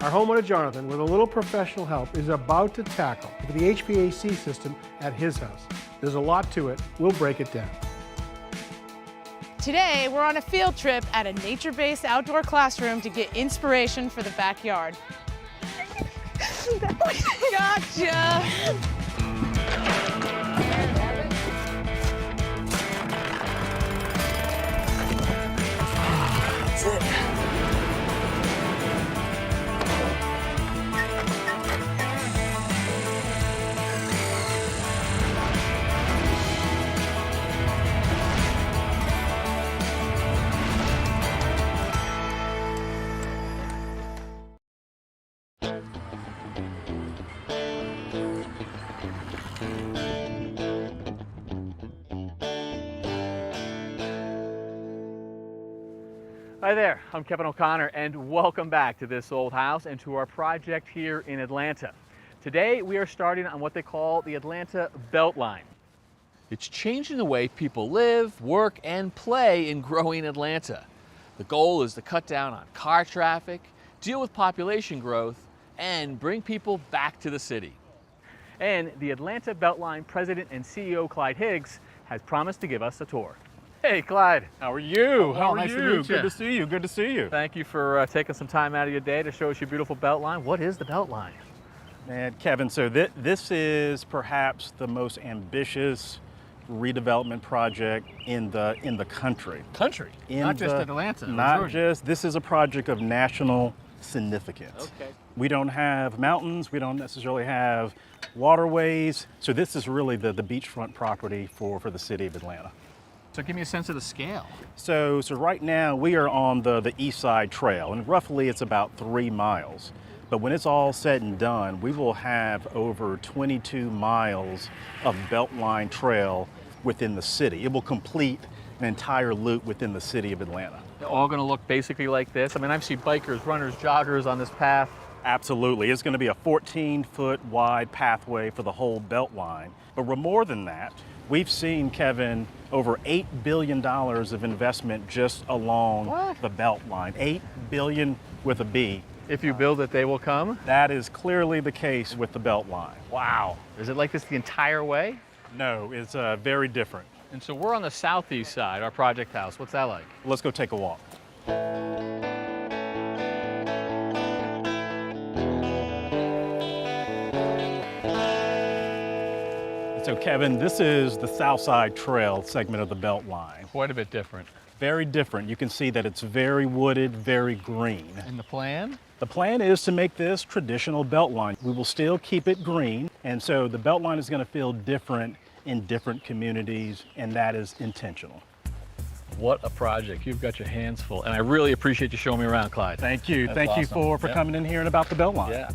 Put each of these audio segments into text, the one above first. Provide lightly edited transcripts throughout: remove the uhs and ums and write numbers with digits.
Our homeowner Jonathan, with a little professional help, is about to tackle the HVAC system at his house. There's a lot to it. We'll break it down. Today, we're on a field trip at a nature-based outdoor classroom to get inspiration for the backyard. Gotcha! That's it. Hi there, I'm Kevin O'Connor and welcome back to This Old House and to our project here in Atlanta. Today we are starting on what they call the Atlanta Beltline. It's changing the way people live, work, and play in growing Atlanta. The goal is to cut down on car traffic, deal with population growth, and bring people back to the city. And the Atlanta Beltline President and CEO Clyde Higgs has promised to give us a tour. Hey, Clyde. How are you? How are nice you? to meet you. Good to see you. Good to see you. Thank you for taking some time out of your day to show us your beautiful Beltline. What is the Beltline? Man, Kevin, so this is perhaps the most ambitious redevelopment project in the country. Not just Atlanta. Not just. This is a project of national significance. Okay. We don't have mountains. We don't necessarily have waterways. So this is really the beachfront property for the city of Atlanta. So give me a sense of the scale. So right now we are on the East Side Trail, and roughly it's about 3 miles. But when it's all said and done, we will have over 22 miles of Beltline trail within the city. It will complete an entire loop within the city of Atlanta. They're all going to look basically like this. I mean, I've seen bikers, runners, joggers on this path. Absolutely. It's going to be a 14-foot wide pathway for the whole Beltline. But we're more than that. We've seen, Kevin, over $8 billion of investment just along the Beltline. $8 billion with a B. If you build it, they will come? That is clearly the case with the Beltline. Wow. Is it like this the entire way? No, it's very different. And so we're on the southeast side, our project house. What's that like? Let's go take a walk. So Kevin, this is the South Side Trail segment of the Beltline. Quite a bit different. Very different. You can see that it's very wooded, very green. And the plan? The plan is to make this traditional Beltline. We will still keep it green, and so the Beltline is going to feel different in different communities, and that is intentional. What a project. You've got your hands full. And I really appreciate you showing me around, Clyde. Thank you. That's Thank you awesome. for coming in here and about the Beltline. Yeah.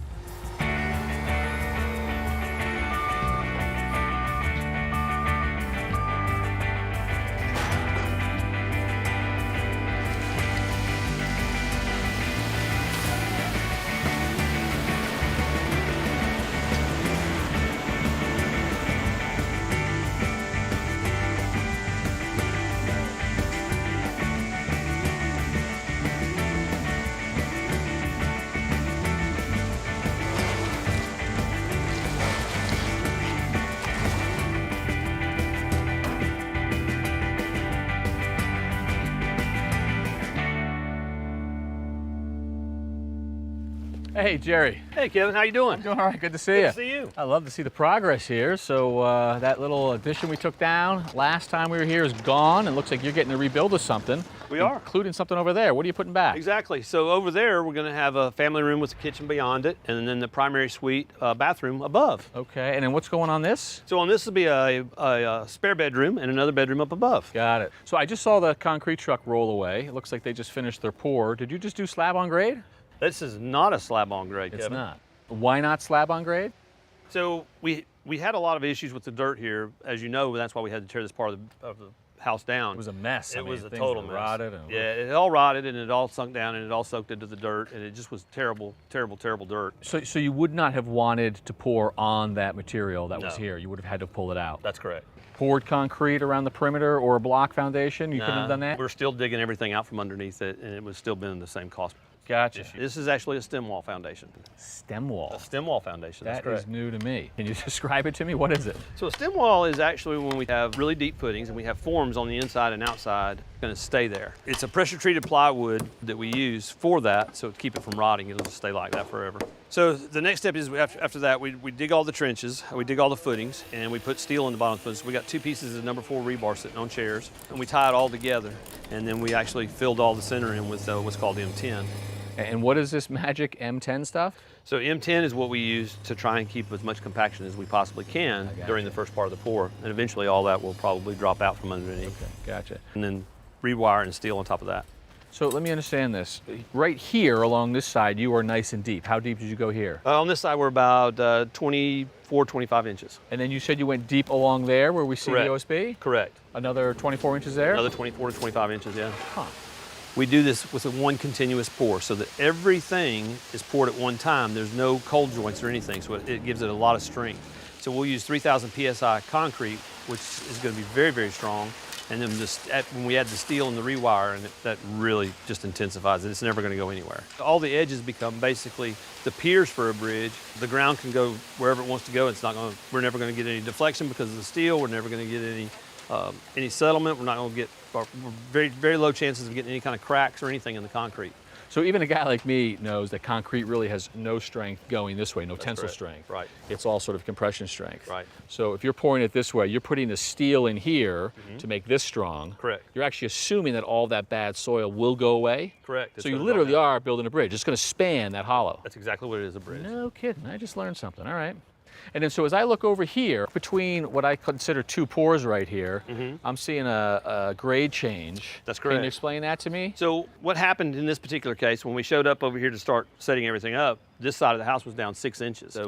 Hey, Jerry. Hey, Kevin, how you doing? I'm doing all right. Good to see you. Good to see you. I love to see the progress here. So that little addition we took down last time we were here is gone. It looks like you're getting to rebuild with something. We are. Including something over there. What are you putting back? Exactly. So over there, we're going to have a family room with a kitchen beyond it, and then the primary suite bathroom above. Okay, and then what's going on this? So on this will be a spare bedroom and another bedroom up above. Got it. So I just saw the concrete truck roll away. It looks like they just finished their pour. Did you just do slab on grade? This is not a slab on grade, It's Kevin. not. Why not slab on grade? So we had a lot of issues with the dirt here, as you know. That's why we had to tear this part of the house down. It was a mess. It was a things total were mess. rotted. And Yeah, it all rotted and it all sunk down and it all soaked into the dirt, and it just was terrible, terrible, terrible dirt. So you would not have wanted to pour on that material that was No. here. You would have had to pull it out. That's correct. Poured concrete around the perimeter or a block foundation. You couldn't have done that. We're still digging everything out from underneath it, and it would still been the same cost. Gotcha. This is actually a stem wall foundation. Stem wall. A stem wall foundation, that's That correct. is new to me. Can you describe it to me? What is it? So a stem wall is actually when we have really deep footings and we have forms on the inside and outside going to stay there. It's a pressure treated plywood that we use for that, so to keep it from rotting, it'll just stay like that forever. So the next step is after that, we dig all the trenches, we dig all the footings, and we put steel in the bottom of the footings. We got 2 pieces of number 4 rebar sitting on chairs, and we tie it all together, and then we actually filled all the center in with what's called M10. And what is this magic M10 stuff? So M10 is what we use to try and keep as much compaction as we possibly can during the first part of the pour, and eventually all that will probably drop out from underneath. Okay, gotcha. And then rewire and steel on top of that. So let me understand this. Right here along this side, you are nice and deep. How deep did you go here? On this side, we're about 24, 25 inches. And then you said you went deep along there where we see Correct. the OSB? Correct. Another 24 inches there? Another 24 to 25 inches, yeah. Huh. We do this with one continuous pour so that everything is poured at one time. There's no cold joints or anything, so it gives it a lot of strength. So we'll use 3,000 PSI concrete, which is going to be very, very strong. And then when we add the steel and the rewire, and that really just intensifies it. It's never going to go anywhere. All the edges become basically the piers for a bridge. The ground can go wherever it wants to go. We're never going to get any deflection because of the steel. We're never going to get any settlement. We're not going to get very, very low chances of getting any kind of cracks or anything in the concrete. So even a guy like me knows that concrete really has no strength going this way, no tensile correct. strength. Right. It's all sort of compression strength. Right. So if you're pouring it this way, you're putting the steel in here to make this strong. Correct. You're actually assuming that all that bad soil will go away. Correct. So you literally are building a bridge. It's going to span that hollow. That's exactly what it is, a bridge. No kidding. I just learned something. All right. And then so as I look over here, between what I consider 2 pours right here, I'm seeing a grade change. That's correct. Can you explain that to me? So what happened in this particular case, when we showed up over here to start setting everything up, this side of the house was down 6 inches. So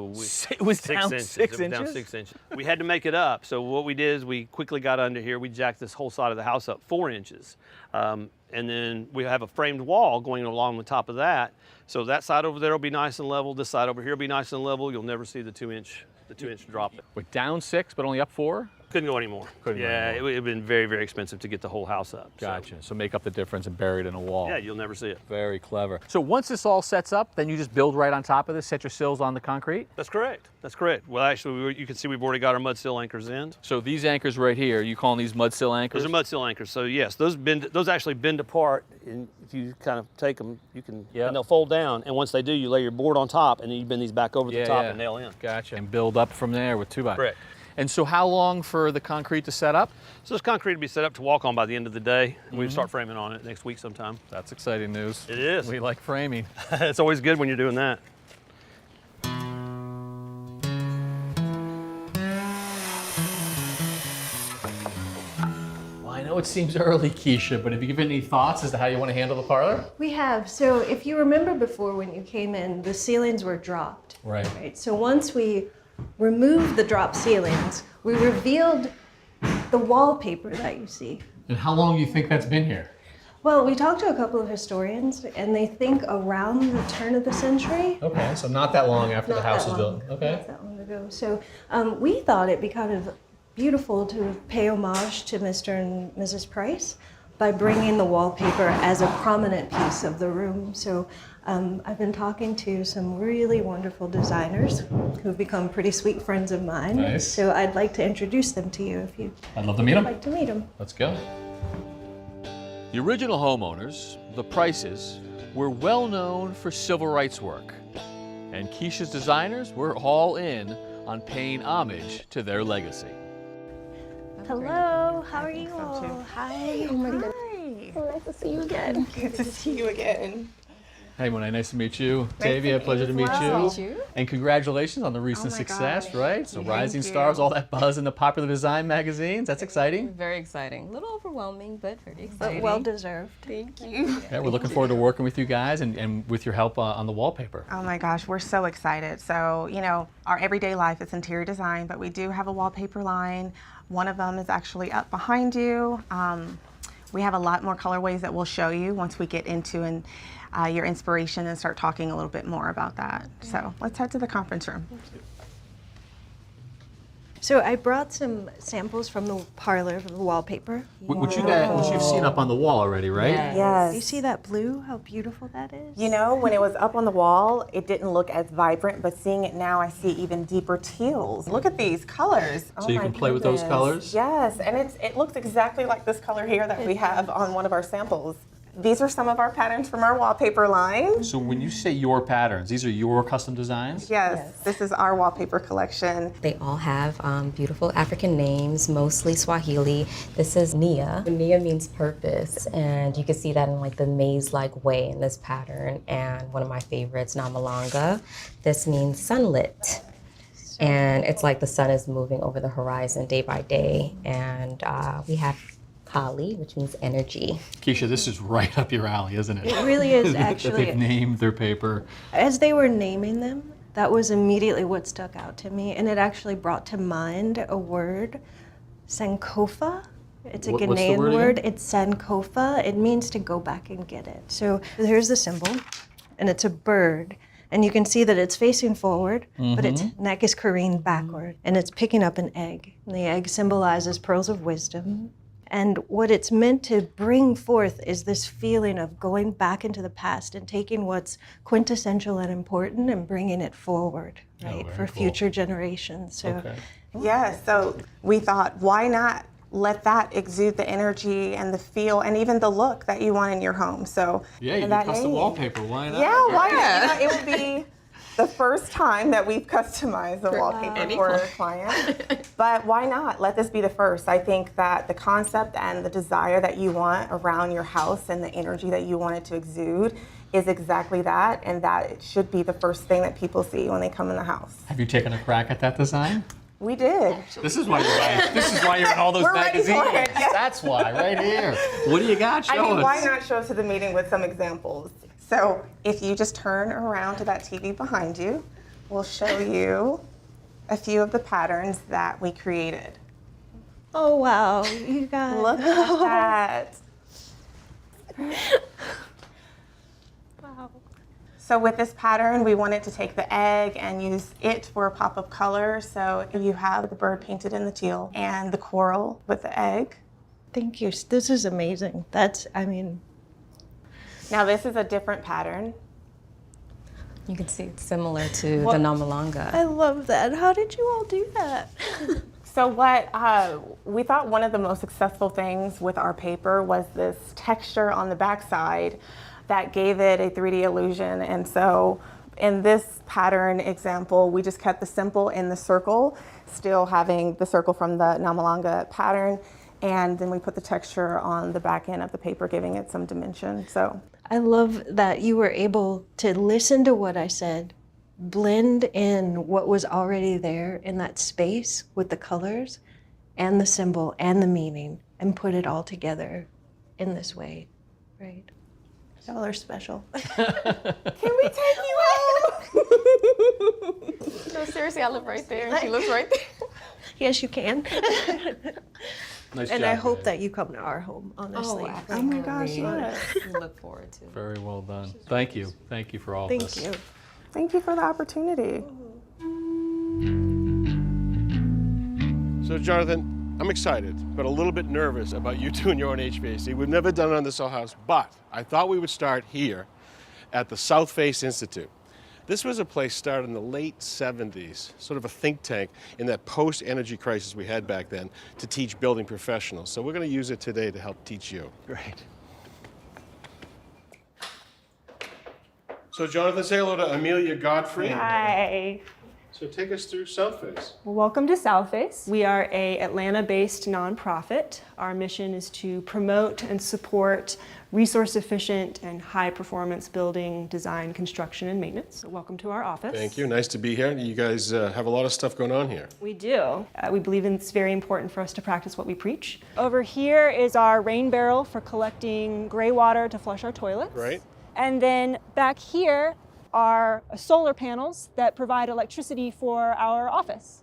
It was down 6 It was down inches? 6 inches. We had to make it up. So what we did is we quickly got under here. We jacked this whole side of the house up 4 inches. And then we have a framed wall going along the top of that. So that side over there will be nice and level. This side over here will be nice and level. You'll never see the 2-inch drop. We're down 6, but only up 4? Couldn't go anymore. Couldn't go yeah, anymore. it would have been very, very expensive to get the whole house up. Gotcha. So make up the difference and bury it in a wall. Yeah, you'll never see it. Very clever. So once this all sets up, then you just build right on top of this, set your sills on the concrete? That's correct. That's correct. Well, actually, you can see we've already got our mud sill anchors in. So these anchors right here, you calling these mud sill anchors? Those are mud sill anchors. So yes, those actually bend apart, and if you kind of take them, you can, and they'll fold down. And once they do, you lay your board on top, and then you bend these back over the top and nail in. Gotcha. And build up from there with 2x. Correct. And so how long for the concrete to set up? So this concrete will be set up to walk on by the end of the day. We start framing on it next week sometime. That's exciting news. It is. We like framing. It's always good when you're doing that. Well, I know it seems early, Keisha, but have you given any thoughts as to how you want to handle the parlor? We have. So if you remember before when you came in, the ceilings were dropped. Right. So once we removed the drop ceilings, we revealed the wallpaper that you see. And how long do you think that's been here? Well, we talked to a couple of historians, and they think around the turn of the century. Okay, so not that long after Not the house that was long. built. Okay. Not that long ago. So we thought it'd be kind of beautiful to pay homage to Mr. and Mrs. Price by bringing the wallpaper as a prominent piece of the room. So I've been talking to some really wonderful designers who've become pretty sweet friends of mine. Nice. So I'd like to introduce them to you if you'd I'd love to meet them. like to meet them. Let's go. The original homeowners, the Prices, were well known for civil rights work. And Keisha's designers were all in on paying homage to their legacy. Hello, how are you all? Hi. Oh my goodness. Nice to see you again. Good to see you again. Hey, Monet, nice to meet you. Tavia, pleasure to meet you. And congratulations on the recent my success, gosh. right? So Thank Rising you. Stars, all that buzz in the popular design magazines. That's exciting. Very exciting. A little overwhelming, but very But exciting. well deserved. Thank you. Yeah, we're looking forward to working with you guys and with your help on the wallpaper. Oh my gosh, we're so excited. So, you know, our everyday life is interior design, but we do have a wallpaper line. One of them is actually up behind you. We have a lot more colorways that we'll show you once we get into your inspiration and start talking a little bit more about that. So let's head to the conference room. So I brought some samples from the parlor of the wallpaper. Which you've seen up on the wall already, right? You see that blue? How beautiful that is? You know, when it was up on the wall, it didn't look as vibrant, but seeing it now, I see even deeper teals. Look at these colors. So you can play with those colors? Yes, and it looks exactly like this color here that we have on one of our samples. These are some of our patterns from our wallpaper line. So when you say your patterns, these are your custom designs? Yes, this is our wallpaper collection. They all have beautiful African names, mostly Swahili. This is Nia. Nia means purpose, and you can see that in like the maze-like way in this pattern. And one of my favorites, Namalanga. This means sunlit. And it's like the sun is moving over the horizon day by day. And we have Kali, which means energy. Keisha, this is right up your alley, isn't it? It really is, That actually. they've named their paper. As they were naming them, that was immediately what stuck out to me, and it actually brought to mind a word, Sankofa. It's a What's the Ghanaian word word. again? It's Sankofa. It means to go back and get it. So here's the symbol, and it's a bird. And you can see that it's facing forward, but its neck is careened backward, and it's picking up an egg. And the egg symbolizes pearls of wisdom. And what it's meant to bring forth is this feeling of going back into the past and taking what's quintessential and important and bringing it forward, right, for future generations. So, Yeah, so we thought, why not let that exude the energy and the feel and even the look that you want in your home? So Yeah, you and do that custom name. wallpaper, why not? Yeah, why not? You know, it would be the first time that we've customized the wallpaper for a client. But why not? Let this be the first. I think that the concept and the desire that you want around your house and the energy that you want it to exude is exactly that, and that it should be the first thing that people see when they come in the house. Have you taken a crack at that design? We did. This is why you're buying. This is why you're in all those We're ready for magazines. it, yeah. That's why, right here. What do you got? Show I mean, us. why not show up to the meeting with some examples? So if you just turn around to that TV behind you, we'll show you a few of the patterns that we created. oh wow, you guys. Look at that. Wow. So with this pattern, we wanted to take the egg and use it for a pop of color. So you have the bird painted in the teal and the coral with the egg. Thank you. This is amazing. Now this is a different pattern. You can see it's similar to the Namalanga. I love that. How did you all do that? So what we thought one of the most successful things with our paper was this texture on the backside that gave it a 3D illusion. And so in this pattern example, we just kept the simple in the circle, still having the circle from the Namalanga pattern. And then we put the texture on the back end of the paper, giving it some dimension. So I love that you were able to listen to what I said, blend in what was already there in that space with the colors and the symbol and the meaning and put it all together in this way, right? Y'all are special. can we take you out? No, seriously, I live right there and she lives right there. Yes, you can. Nice And job, I hope guys. that you come to our home, honestly. Oh my gosh, yes. We look forward to it. Very well done. Thank you. Thank you for all this. Thank you. Thank you for the opportunity. So Jonathan, I'm excited, but a little bit nervous about you doing your own HVAC. We've never done it on this whole house, but I thought we would start here at the South Face Institute. This was a place started in the late 70s, sort of a think tank in that post-energy crisis we had back then to teach building professionals. So we're going to use it today to help teach you. Great. So Jonathan, say hello to Amelia Godfrey. Hi. So take us through South Face. Welcome to Southface. We are a Atlanta-based nonprofit. Our mission is to promote and support resource-efficient and high-performance building design, construction, and maintenance. So welcome to our office. Thank you. Nice to be here. You guys have a lot of stuff going on here. We do. We believe it's very important for us to practice what we preach. Over here is our rain barrel for collecting gray water to flush our toilets. Right. And then back here are solar panels that provide electricity for our office.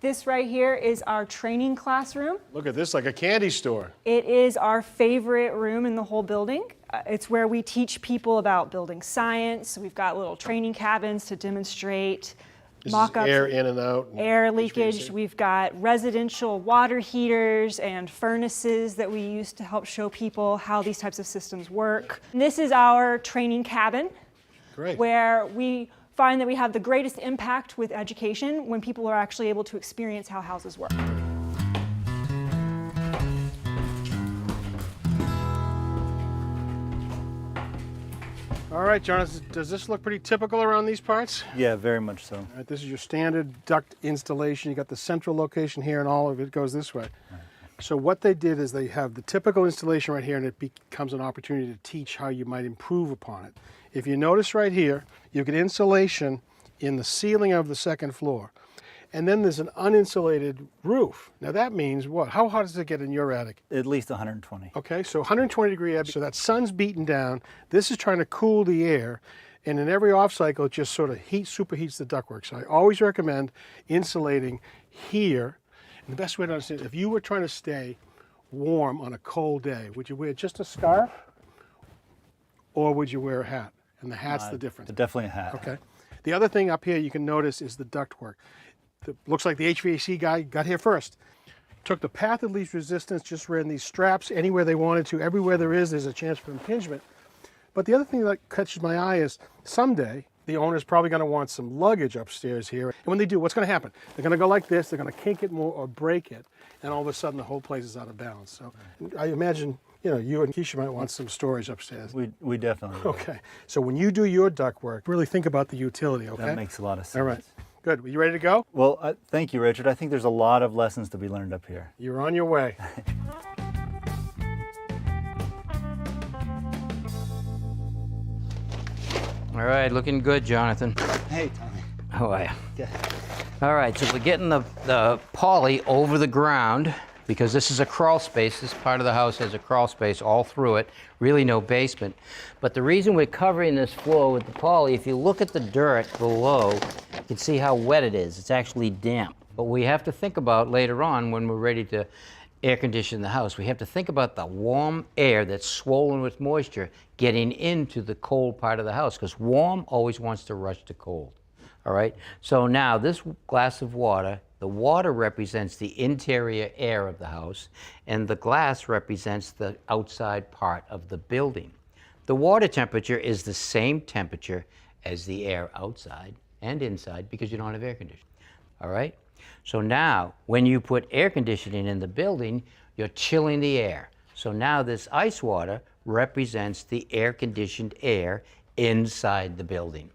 This right here is our training classroom. Look at this, like a candy store. It is our favorite room in the whole building. It's where we teach people about building science. We've got little training cabins to demonstrate This mock-ups. is air in and out. And Air leakage. HVAC. We've got residential water heaters and furnaces that we use to help show people how these types of systems work. And this is our training cabin, Great. where we find that we have the greatest impact with education when people are actually able to experience how houses work. All right, Jonathan, does this look pretty typical around these parts? Yeah, very much so. All right, this is your standard duct installation. You got the central location here, and all of it goes this way. So what they did is they have the typical installation right here, and it becomes an opportunity to teach how you might improve upon it. If you notice right here, you get insulation in the ceiling of the second floor. And then there's an uninsulated roof. Now that means what? How hot does it get in your attic? At least 120. Okay, so 120-degree attic, so that sun's beating down. This is trying to cool the air, and in every off cycle, it just sort of superheats the ductwork. So I always recommend insulating here. And the best way to understand, if you were trying to stay warm on a cold day, would you wear just a scarf, or would you wear a hat? And the hat's the difference. Definitely a hat. Okay. The other thing up here you can notice is the ductwork. Looks like the HVAC guy got here first. Took the path of least resistance, just ran these straps anywhere they wanted to. Everywhere there's a chance for impingement. But the other thing that catches my eye is someday the owner's probably going to want some luggage upstairs here. And when they do, what's going to happen? They're going to go like this, they're going to kink it more or break it, and all of a sudden the whole place is out of balance. So I imagine, you know, you and Keisha might want some storage upstairs. We definitely will. Okay. So when you do your ductwork, really think about the utility, okay? That makes a lot of sense. All right. Good. Are you ready to go? Well, thank you, Richard. I think there's a lot of lessons to be learned up here. You're on your way. All right, looking good, Jonathan. Hey, Tommy. How are you? Good. All right, so we're getting the poly over the ground because this is a crawl space. This part of the house has a crawl space all through it, really no basement. But the reason we're covering this floor with the poly, if you look at the dirt below, you can see how wet it is. It's actually damp. But we have to think about later on when we're ready to air condition the house, we have to think about the warm air that's swollen with moisture getting into the cold part of the house, because warm always wants to rush to cold. All right, so now this glass of water, the water represents the interior air of the house, and the glass represents the outside part of the building. The water temperature is the same temperature as the air outside and inside because you don't have air conditioning. All right, so now when you put air conditioning in the building, you're chilling the air. So now this ice water represents the air-conditioned air inside the building.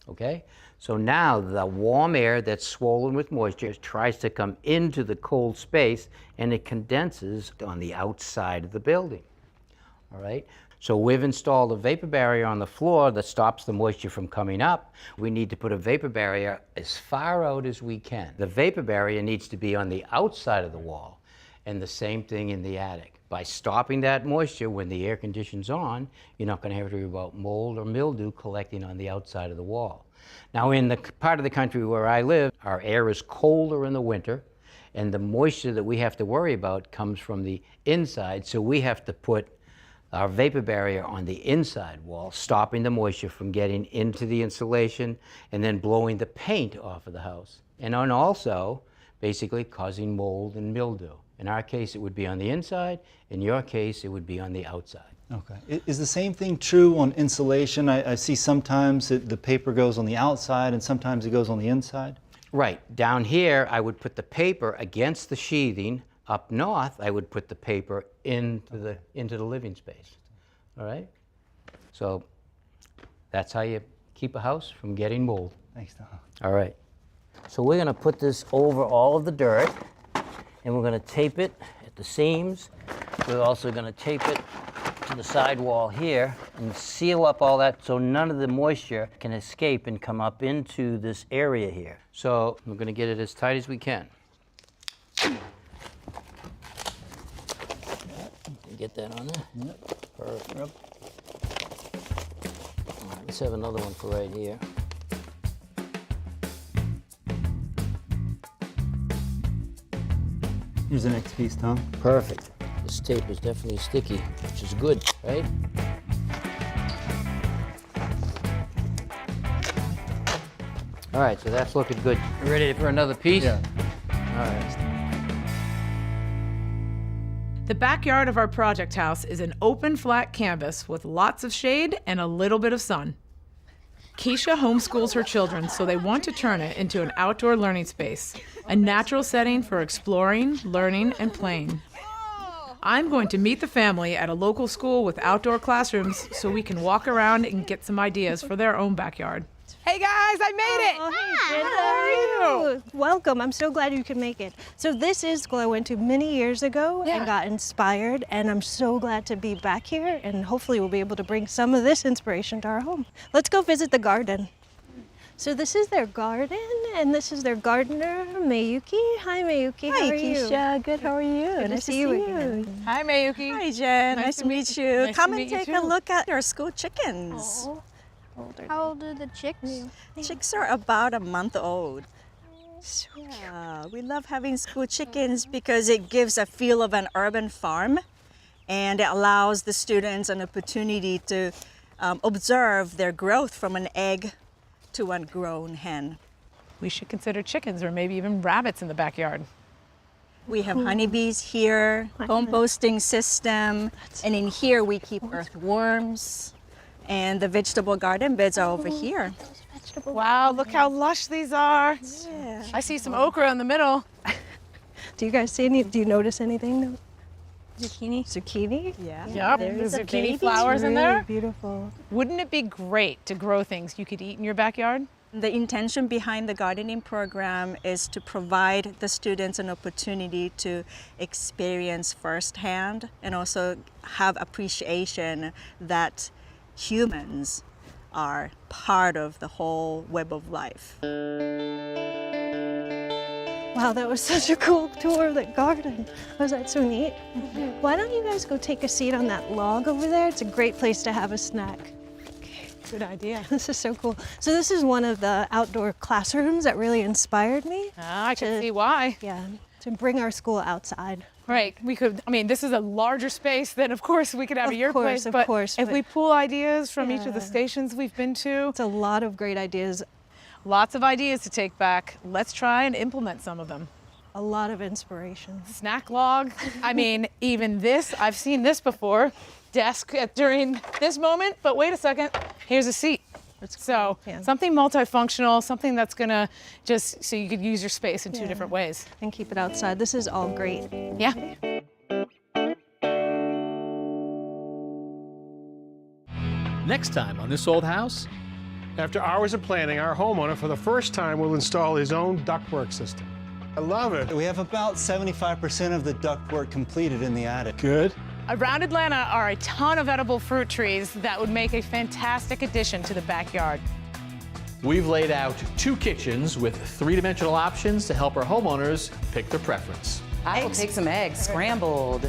Okay? So now the warm air that's swollen with moisture tries to come into the cold space, and it condenses on the outside of the building. All right? So we've installed a vapor barrier on the floor that stops the moisture from coming up. We need to put a vapor barrier as far out as we can. The vapor barrier needs to be on the outside of the wall, and the same thing in the attic. By stopping that moisture when the air conditioning's on, you're not going to have to worry about mold or mildew collecting on the outside of the wall. Now, in the part of the country where I live, our air is colder in the winter, and the moisture that we have to worry about comes from the inside, so we have to put our vapor barrier on the inside wall, stopping the moisture from getting into the insulation and then blowing the paint off of the house. And also, basically, causing mold and mildew. In our case, it would be on the inside. In your case, it would be on the outside. Okay. Is the same thing true on insulation? I see sometimes the paper goes on the outside and sometimes it goes on the inside. Right. Down here, I would put the paper against the sheathing. Up north, I would put the paper into the living space. All right? So that's how you keep a house from getting mold. Thanks, Tom. All right. So we're going to put this over all of the dirt, and we're going to tape it at the seams. We're also going to tape it to the side wall here and seal up all that so none of the moisture can escape and come up into this area here. So we're going to get it as tight as we can. Get that on there? Yep. Perfect. Yep. All right, let's have another one for right here. Here's the next piece, Tom. Perfect. This tape is definitely sticky, which is good, right? All right, so that's looking good. You ready for another piece? Yeah. All right. The backyard of our project house is an open, flat canvas with lots of shade and a little bit of sun. Keisha homeschools her children, so they want to turn it into an outdoor learning space, a natural setting for exploring, learning, and playing. I'm going to meet the family at a local school with outdoor classrooms so we can walk around and get some ideas for their own backyard. Hey guys, I made it! Hey, how are you? Welcome. I'm so glad you could make it. So this is school I went to many years ago and got inspired, and I'm so glad to be back here, and hopefully we'll be able to bring some of this inspiration to our home. Let's go visit the garden. So this is their garden, and this is their gardener, Mayuki. Hi, Mayuki. How are you? Keisha. Good. How are you? Good to see you again. Hi, Mayuki. Hi, Jen. Nice to meet you. Nice Come to and meet you take a too. look at our school chickens. How old are the chicks? Chicks are about a month old. Yeah, we love having school chickens because it gives a feel of an urban farm, and it allows the students an opportunity to observe their growth from an egg to a grown hen. We should consider chickens or maybe even rabbits in the backyard. We have honeybees here, composting system, and in here we keep earthworms, and the vegetable garden beds are over here. Wow, look how lush these are. Yeah. I see some okra in the middle. Do you guys see any? Do you notice anything? Zucchini. Zucchini? Yeah. Yep, There's there's a zucchini baby. flowers in Really there. beautiful. Wouldn't it be great to grow things you could eat in your backyard? The intention behind the gardening program is to provide the students an opportunity to experience firsthand and also have appreciation that humans are part of the whole web of life. Wow, that was such a cool tour of that garden. Was that so neat? Why don't you guys go take a seat on that log over there? It's a great place to have a snack. Good idea. This is so cool. So this is one of the outdoor classrooms that really inspired me. I can see why. Yeah, to bring our school outside. Right, we could, I mean, this is a larger space than, of course, we could have at your place, Of but course, if but- we pull ideas from each of the Yeah. stations we've been to, It's a lot of great ideas, lots of ideas to take back. Let's try and implement some of them. a lot of inspiration. Snack log, I mean, even this, I've seen this before. Desk during this moment, but wait a second, here's a seat. So yeah. something multifunctional, something that's gonna just, so you could use your space in two different ways. And keep it outside. This is all great. Yeah. Next time on This Old House, After hours of planning, our homeowner, for the first time, will install his own ductwork system. I love it. We have about 75% of the ductwork completed in the attic. Good. Around Atlanta are a ton of edible fruit trees that would make a fantastic addition to the backyard. we've laid out 2 kitchens with 3-dimensional options to help our homeowners pick their preference. I will take some eggs, scrambled.